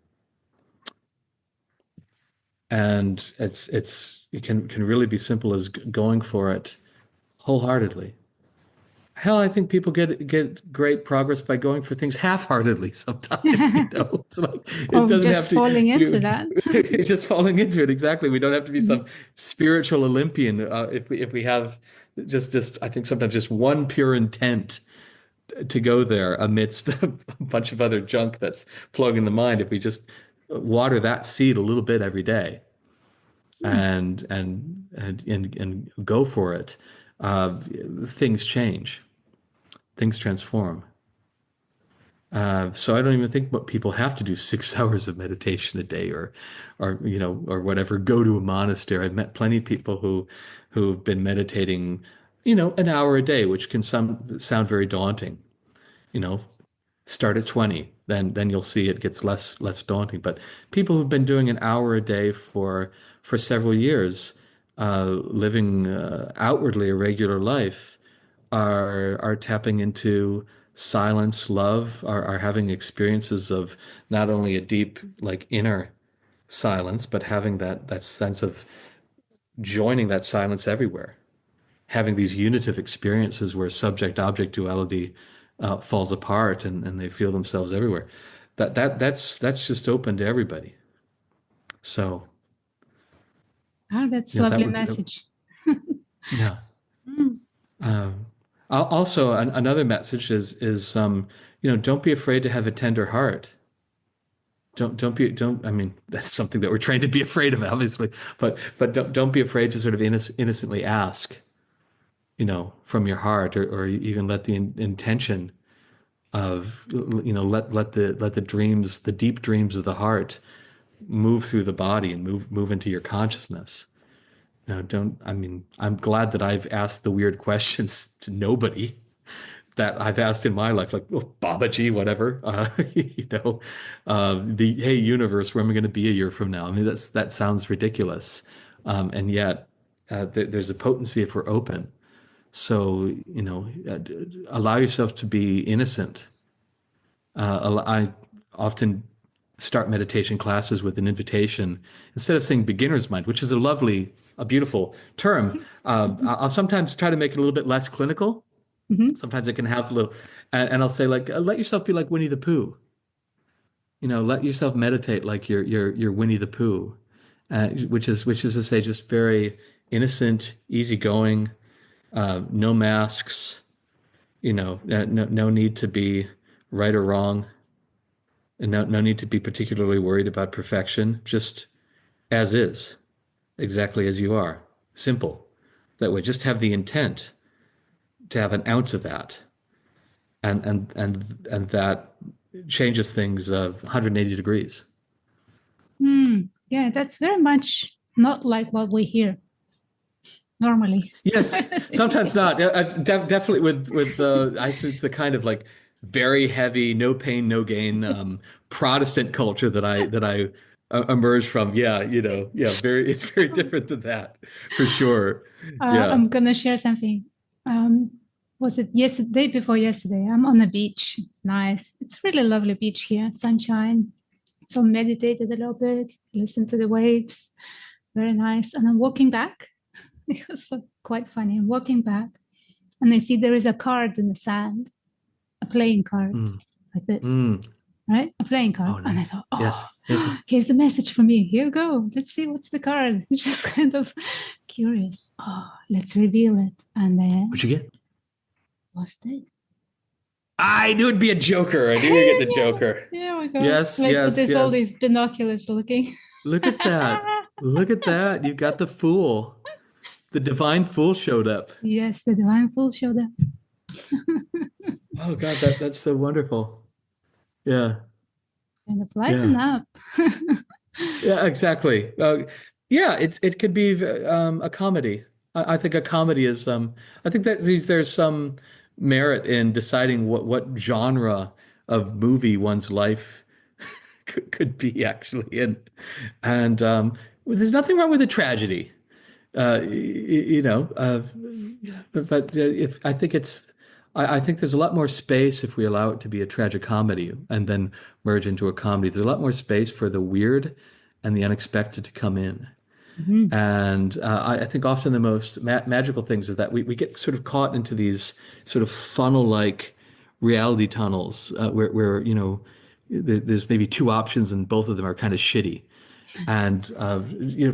And it can really be simple as going for it wholeheartedly. Hell, I think people get great progress by going for things half-heartedly sometimes, It's like it Of doesn't have just to falling into you that. it's just falling into it. Exactly. We don't have to be some spiritual Olympian if we have just I think sometimes just one pure intent to go there amidst a bunch of other junk that's plugging the mind. If we just water that seed a little bit every day and go for it, things change, things transform. So I don't even think what people have to do 6 hours of meditation a day, or whatever. Go to a monastery. I've met plenty of people who've been meditating, an hour a day, which can sound very daunting. You know, Start at 20, then you'll see it gets less daunting. But people who've been doing an hour a day for several years, living outwardly a regular life, are tapping into silence, love, are having experiences of not only a deep like inner silence, but having that sense of joining that silence everywhere, having these unitive experiences where subject object duality falls apart, and they feel themselves everywhere. That's just open to everybody. So Ah, that's lovely that would be message. yeah. Mm. Also, another message is don't be afraid to have a tender heart. Don't I mean that's something that we're trained to be afraid of, obviously, but don't be afraid to sort of innocently ask, from your heart, or even let the intention of, let the dreams, the deep dreams of the heart move through the body and move into your consciousness. Don't, I mean, I'm glad that I've asked the weird questions to nobody, that I've asked in my life, like, oh, Babaji, whatever, the hey universe, where am I going to be a year from now? I mean, that sounds ridiculous, and yet there's a potency if we're open. So, allow yourself to be innocent. I often start meditation classes with an invitation instead of saying beginner's mind, which is a beautiful term. I'll sometimes try to make it a little bit less clinical. Hmm. Sometimes it can have a little, and I'll say like, let yourself be like Winnie the Pooh. Let yourself meditate like you're Winnie the Pooh, which is to say just very innocent, easygoing, no masks. No need to be right or wrong, and no need to be particularly worried about perfection. Just as is, exactly as you are. Simple. That way, just have the intent to have an ounce of that, and that changes things 180 degrees. Yeah, that's very much not like what we hear normally. Yes, sometimes not. Definitely with I think the kind of like very heavy, no pain, no gain Protestant culture that I emerged from. Yeah, yeah, it's very different than that for sure. Yeah. I'm gonna share something. Um, was it yesterday, before yesterday? I'm on the beach. It's nice. It's really lovely beach here, sunshine. So meditated a little bit, listened to the waves. Very nice. And I'm walking back. It was quite funny. I'm walking back, and I see there is a card in the sand, a playing card Mm, like this, mm. right? A playing card. Oh, And I nice. thought, oh, Yes. Yes. here's a message for me. Here you go. Let's see what's the card. Just kind of curious. Oh, let's reveal it. And then, What'd you get? what's this? I knew it'd be a Joker. I knew you were getting the Joker. Yeah, my God. Yes. Like with Yes. this, all Yes. these binoculars looking. Look at that. Look at that. You got the fool. The divine fool showed up. Yes, the divine fool showed up. Oh God, that's so wonderful. Yeah. Kind of lighten Yeah. up. Yeah, exactly. Yeah, it could be a comedy. I think a comedy is I think that there's some merit in deciding what genre of movie one's life could be actually, and there's nothing wrong with a tragedy. uh, you know, but if I think I think there's a lot more space if we allow it to be a tragic comedy and then merge into a comedy. There's a lot more space for the weird and the unexpected to come in. Mhm. And I think often the most magical things is that we get sort of caught into these sort of funnel-like reality tunnels where there's maybe two options and both of them are kind of shitty. And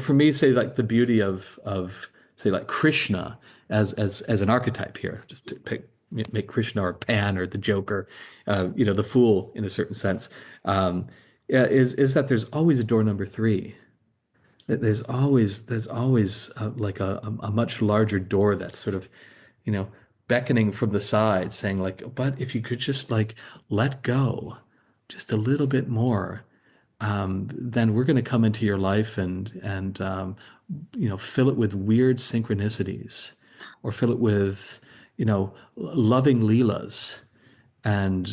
for me, say like the beauty of say like Krishna as an archetype here, just to make Krishna or Pan or the Joker, the fool in a certain sense, yeah, is that there's always a door number three. There's always like a much larger door that's sort of, you know, beckoning from the side, saying like, but if you could just like let go just a little bit more, then we're going to come into your life and fill it with weird synchronicities, or fill it with loving leelas and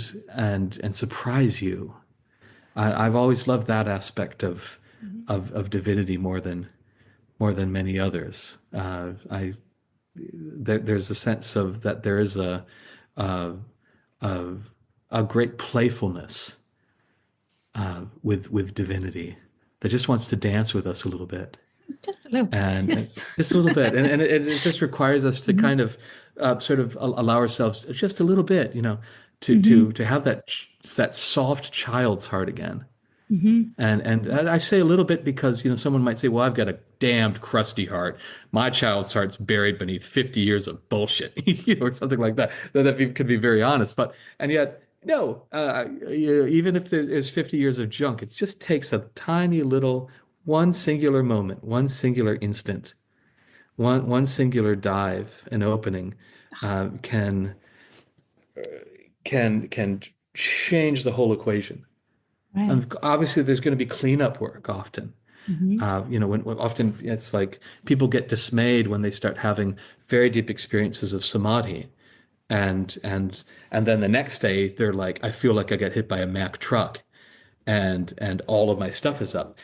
surprise you. I've always loved that aspect of Mhm. of divinity more than many others. There's a sense of that there is a a, a great playfulness with divinity that just wants to dance with us a little bit, Just a little bit. and Yes. just a little bit, and it just requires us to Mhm. kind of sort of allow ourselves just a little bit, to Mhm. to have that soft child's heart again. Mhm. And I say a little bit because, someone might say, well, I've got a damned crusty heart. My child's heart's buried beneath 50 years of bullshit, or something like that. Could be very honest. And yet, no, even if there's 50 years of junk, it just takes a tiny little, one singular moment, one singular instant, one singular dive and opening can change the whole equation. Right. And obviously, there's going to be cleanup work often. Mhm. When often it's like people get dismayed when they start having very deep experiences of samadhi, And then the next day they're like, I feel like I got hit by a Mack truck and all of my stuff is up.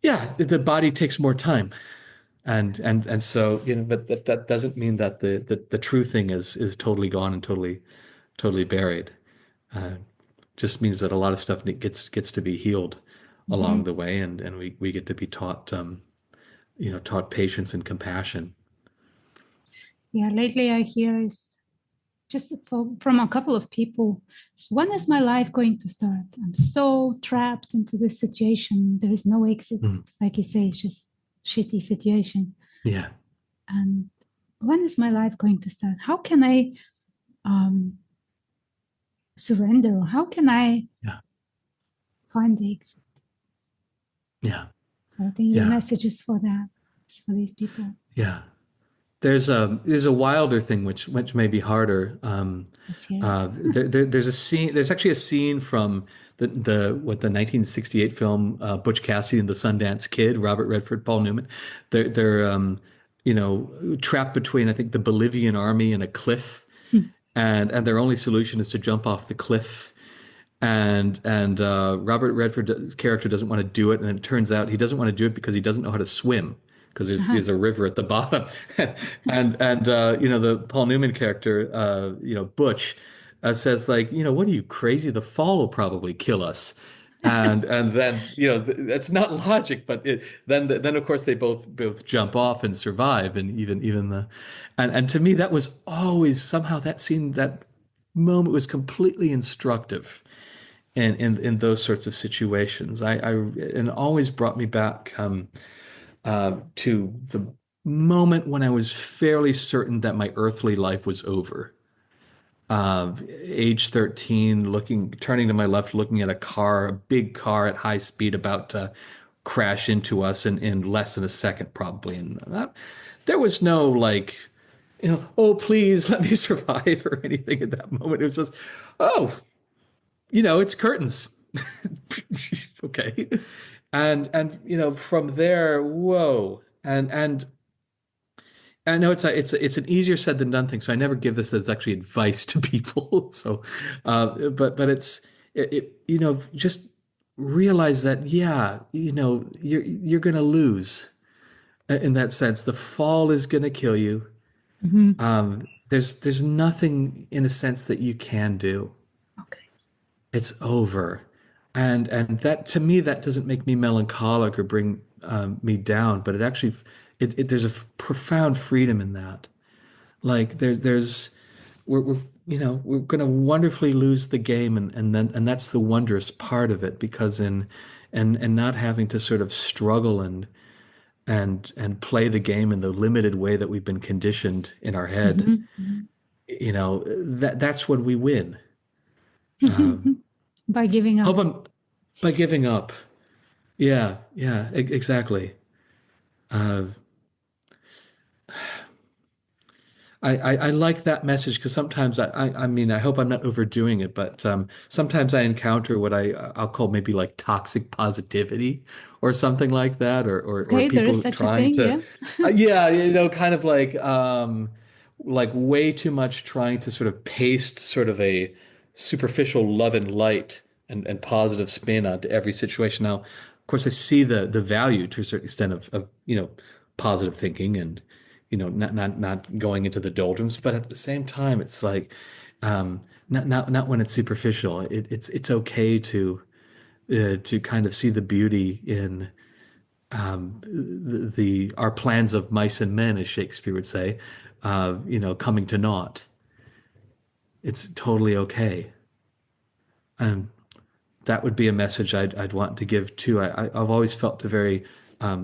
Yeah, the body takes more time. And so, but that doesn't mean that the true thing is totally gone and totally buried. Uh, just means that a lot of stuff gets to be healed along Mhm. the way, and we get to be taught taught patience and compassion. Yeah, lately I hear is just from a couple of people, when is my life going to start? I'm so trapped into this situation. There is no exit. Mm. Like you say, it's just shitty situation. Yeah, And when is my life going to start? How can I um, surrender? How can I yeah, find the exit? yeah, So I think your yeah, message is for that. It's for these people. yeah. There's a wilder thing which may be harder. Let's hear it. There's a scene. There's actually a scene from the 1968 film Butch Cassidy and the Sundance Kid, Robert Redford, Paul Newman. They're trapped between, I think, the Bolivian army and a cliff, and their only solution is to jump off the cliff. And Robert Redford's character doesn't want to do it, and then it turns out he doesn't want to do it because he doesn't know how to swim because Uh-huh. there's a river at the bottom. And the Paul Newman character, Butch, says, like, what are you, crazy? The fall will probably kill us. And then that's not logic, but then of course they both jump off and survive, and even the and to me that was always somehow that scene, that moment was completely instructive in those sorts of situations. And always brought me back to the moment when I was fairly certain that my earthly life was over. Age 13, turning to my left, looking at a big car at high speed about to crash into us in less than a second, probably. And there was no like, oh, please let me survive or anything at that moment. It was just, oh, it's curtains. Okay. And from there, whoa. And I know it's an easier said than done thing, so I never give this as actually advice to people. So but just realize that, yeah, you're gonna lose in that sense. The fall is gonna kill you. Mhm. There's nothing in a sense that you can do. Okay. It's over. And that, to me, that doesn't make me melancholic or bring me down, but it actually there's a profound freedom in that. Like there's we're going to wonderfully lose the game, and that's the wondrous part of it, because and not having to sort of struggle and play the game in the limited way that we've been conditioned in our head. Mhm. Mhm. That's when we win. Um, By giving up. Hope I'm by giving up. Yeah, yeah, exactly. Uh, I like that message because sometimes I mean, I hope I'm not overdoing it, but sometimes I encounter what I'll call maybe like toxic positivity or something like that, or Okay, there is people such a trying thing, to, yes. yeah, kind of like way too much trying to sort of paste sort of a superficial love and light and positive spin onto every situation. Now, of course, I see the value to a certain extent of positive thinking and not going into the doldrums, but at the same time, it's like not when it's superficial. It's okay to kind of see the beauty in the our plans of mice and men, as Shakespeare would say, coming to naught. It's totally okay. And that would be a message I'd want to give too. I've always felt a very, I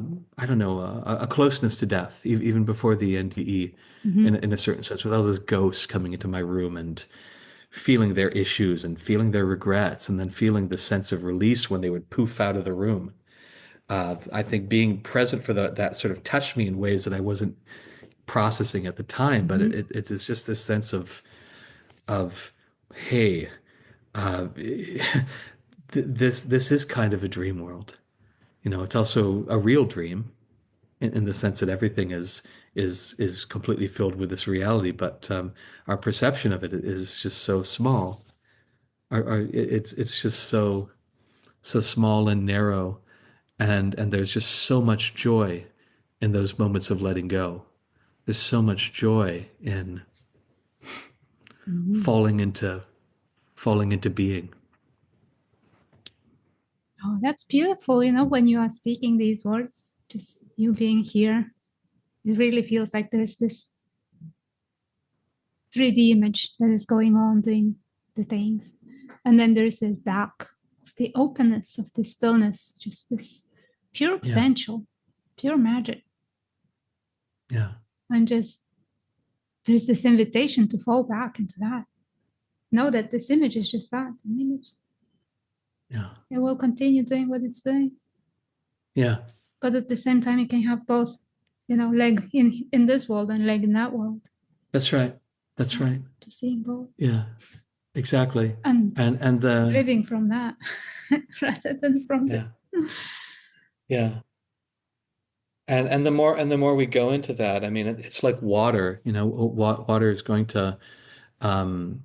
don't know, a closeness to death, even before the NDE, Mhm. in a certain sense, with all those ghosts coming into my room and feeling their issues and feeling their regrets, and then feeling the sense of release when they would poof out of the room. I think being present for that sort of touched me in ways that I wasn't processing at the time, but Mhm. it is just this sense of hey, this is kind of a dream world. It's also a real dream. in the sense that everything is completely filled with this reality, but our perception of it is just so small. It's just so small and narrow, and there's just so much joy in those moments of letting go. There's so much joy in Mhm. falling into falling into being. Oh, that's beautiful. When you are speaking these words, just you being here, it really feels like there's this 3D image that is going on doing the things. And then there's this back of the openness, of the stillness, just this pure Yeah, potential, pure magic. yeah, And just there's this invitation to fall back into that. Know that this image is just that, an image. yeah, It will continue doing what it's doing. yeah. But at the same time, you can have both, leg in this world and leg in that world. That's right. That's right. Just seeing both. Yeah, exactly. And And the living from that rather than from yeah, this. yeah. And the more we go into that, I mean, it's like water. Water is um,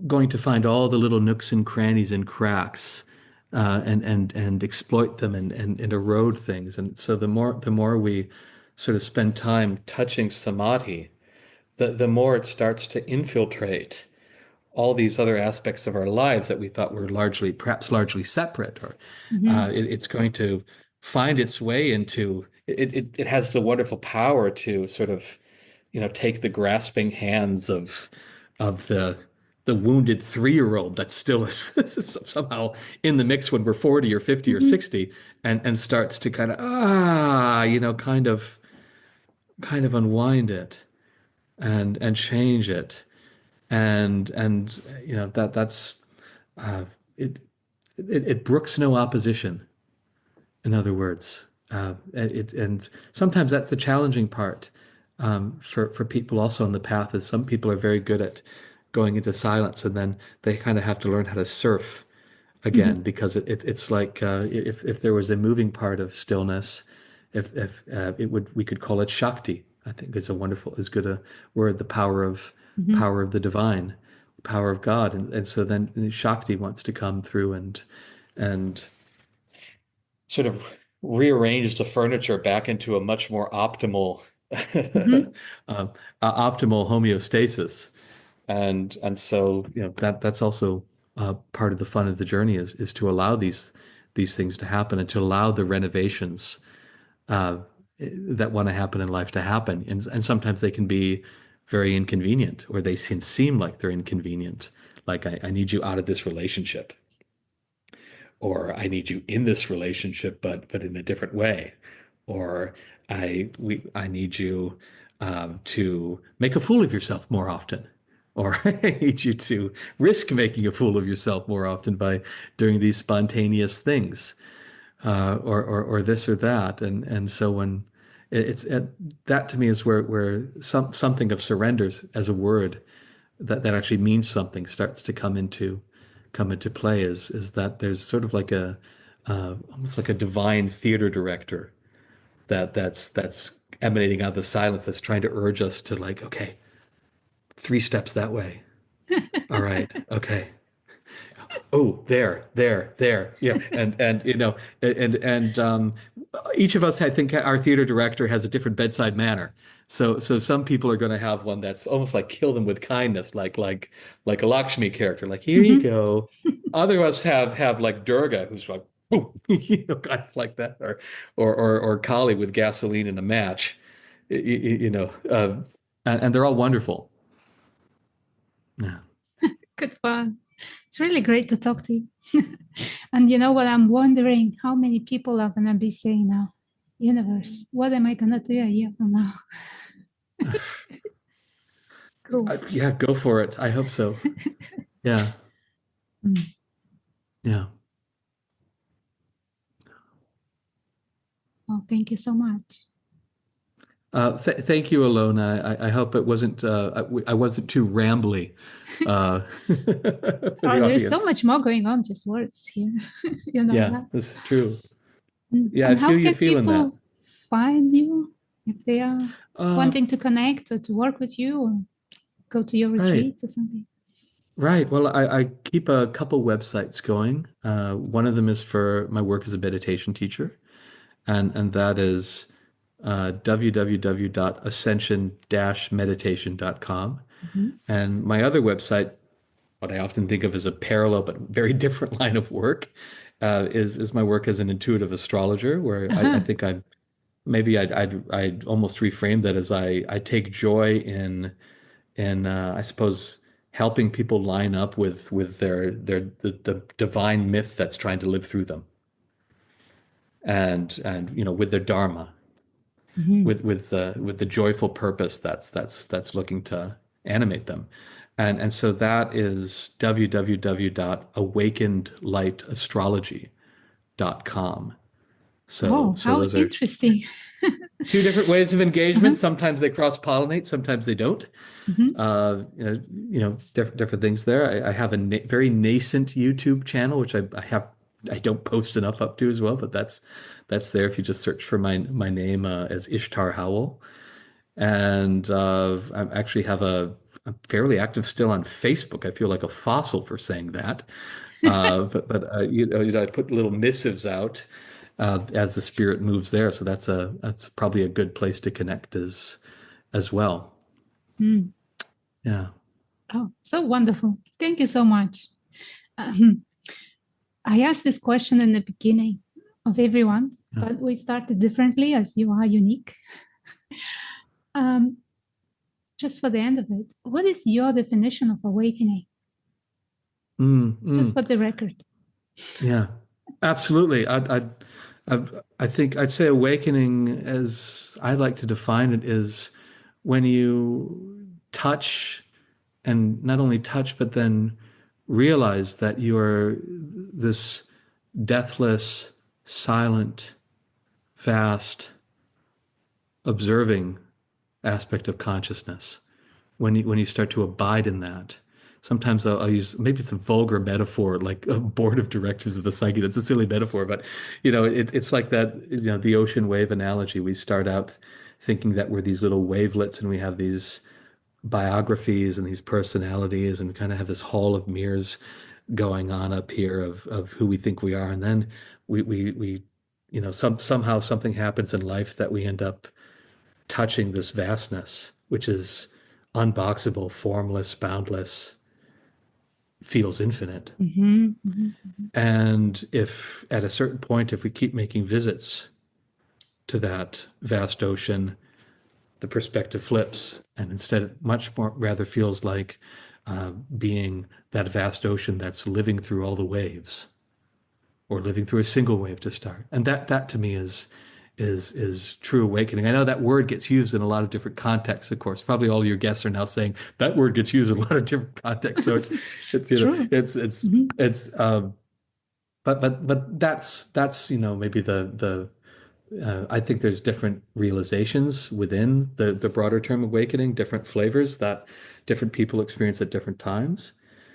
going to find all the little nooks and crannies and cracks, and exploit them and erode things. And so the more we sort of spend time touching samadhi, the more it starts to infiltrate all these other aspects of our lives that we thought were perhaps largely separate, or Mm-hmm. it's going to find its way into it has the wonderful power to sort of, take the grasping hands of the wounded 3-year-old that still is somehow in the mix when we're 40 or 50 or Mm-hmm. 60, and starts to kind of kind of unwind it and change it, and that's uh, it, it brooks no opposition. In other words, and sometimes that's the challenging part, for people also on the path. Is some people are very good at going into silence, and then they kind of have to learn how to surf Mm-hmm. again, because it's like, if there was a moving part of stillness, if we could call it Shakti. I think it's a wonderful, as good a word, the Mm-hmm. power of the divine, the power of God, and so then Shakti wants to come through and sort of rearrange the furniture back into a much more optimal Mm-hmm. optimal homeostasis. And so, that's also part of the fun of the journey, is to allow these things to happen, and to allow the renovations uh, that want to happen in life to happen. And sometimes they can be very inconvenient, or they can seem like they're inconvenient. Like, I need you out of this relationship, or I need you in this relationship, but in a different way, or I need you to make a fool of yourself more often, or I need you to risk making a fool of yourself more often by doing these spontaneous things, or this or that. And so when that, to me, is where something of surrenders as a word that actually means something starts to come into play, is that there's sort of like a almost like a divine theater director that's emanating out of the silence, that's trying to urge us to, like, okay, 3 steps that way. All right, okay. Oh, there. Yeah, and each of us, I think, our theater director has a different bedside manner. So some people are going to have one that's almost like kill them with kindness, like a Lakshmi character, like, here you Mm-hmm. go. Other of us have like Durga, who's like, boom, kind of like that, or Kali with gasoline and a match, and they're all wonderful. Yeah. Good fun. It's really great to talk to you. And you know what? I'm wondering how many people are going to be saying now, universe, what am I going to do a year from now? Cool. Yeah, go for it. I hope so. Yeah. Mm. Yeah. Well, thank you so much. Thank you, Ilona. I hope it wasn't I wasn't too rambly for the Oh, there's so audience. much more going on, just words here. You know Yeah, that. this is true. Mm. Yeah, I And how feel you can feeling that. find you if they are Uh, wanting to connect or to work with you or go to your right. retreats or something? Right. Well, I keep a couple websites going. One of them is for my work as a meditation teacher, and that is www.ascension-meditation.com. Mhm. And my other website, what I often think of as a parallel but very different line of work, is my work as an intuitive astrologer, where I Uh-huh. think I'd almost reframe that as I take joy in I suppose helping people line up with the divine myth that's trying to live through them, and with their dharma, Mhm. with the joyful purpose that's looking to animate them. And so that is www.awakenedlightastrology.com. So Oh, so how those are interesting. two different ways of Uh-huh. engagement. Sometimes they cross-pollinate, sometimes they don't. Mhm. Different things there. I have a very nascent YouTube channel, which I don't post enough up to as well, but that's there if you just search for my name as Ishtar Howell. And I actually I'm fairly active still on Facebook. I feel like a fossil for saying that. But I put little missives out as the spirit moves there. So that's probably a good place to connect as well. Mm. Yeah. Oh, so wonderful. Thank you so much. Um, I asked this question in the beginning of everyone, Yeah. but we started differently as you are unique. Um, just for the end of it, what is your definition of awakening? Mm, Just mm. for the record. Yeah, absolutely. I think I'd say awakening, as I like to define it, is when you touch, and not only touch, but then realize that you are this deathless, silent, vast, observing aspect of consciousness. When you start to abide in that. Sometimes I'll use, maybe it's a vulgar metaphor, like a board of directors of the psyche. That's a silly metaphor, but it's like that, the ocean wave analogy. We start out thinking that we're these little wavelets and we have these biographies and these personalities, and we kind of have this hall of mirrors going on up here of who we think we are. And then we somehow something happens in life that we end up touching this vastness, which is unboxable, formless, boundless, feels infinite. Mhm, mhm, mhm, And if at a certain point, if we keep making visits to that vast ocean, the perspective flips, and instead, it much more rather feels like being that vast ocean that's living through all the waves, or living through a single wave to start. And that to me is true awakening. I know that word gets used in a lot of different contexts, of course. Probably all your guests are now saying that word gets used in a lot of different contexts. So it's True. Mhm, it's but that's maybe the I think there's different realizations within the broader term awakening, different flavors that different people experience at different times.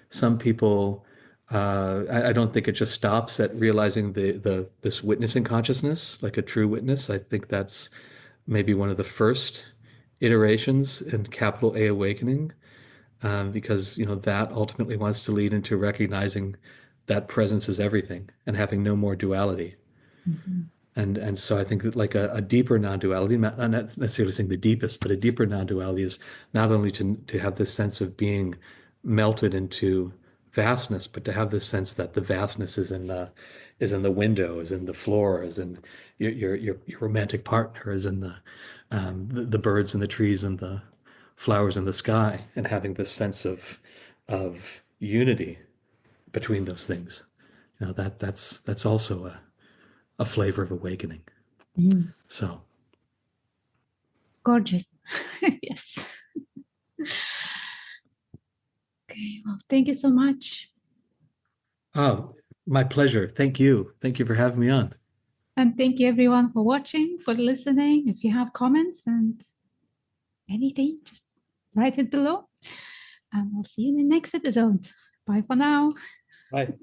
Some people, I don't think it just stops at realizing the this witnessing consciousness, like a true witness. I think that's maybe one of the first iterations in capital A awakening, because that ultimately wants to lead into recognizing that presence is everything and having no more duality. mhm, And so I think that like a deeper non-duality, not necessarily saying the deepest, but a deeper non-duality is not only to have this sense of being melted into vastness, but to have this sense that the vastness is in the window, is in the floor, is in your romantic partner, is in the birds and the trees and the flowers in the sky, and having this sense of unity between those things. That's also a flavor of awakening. mhm. So, Gorgeous. Yes. Okay. Well, thank you so much. oh, my pleasure. Thank you. Thank you for having me on. And thank you everyone for watching, for listening. If you have comments and anything, just write it below. And we'll see you in the next episode. Bye for now. Bye.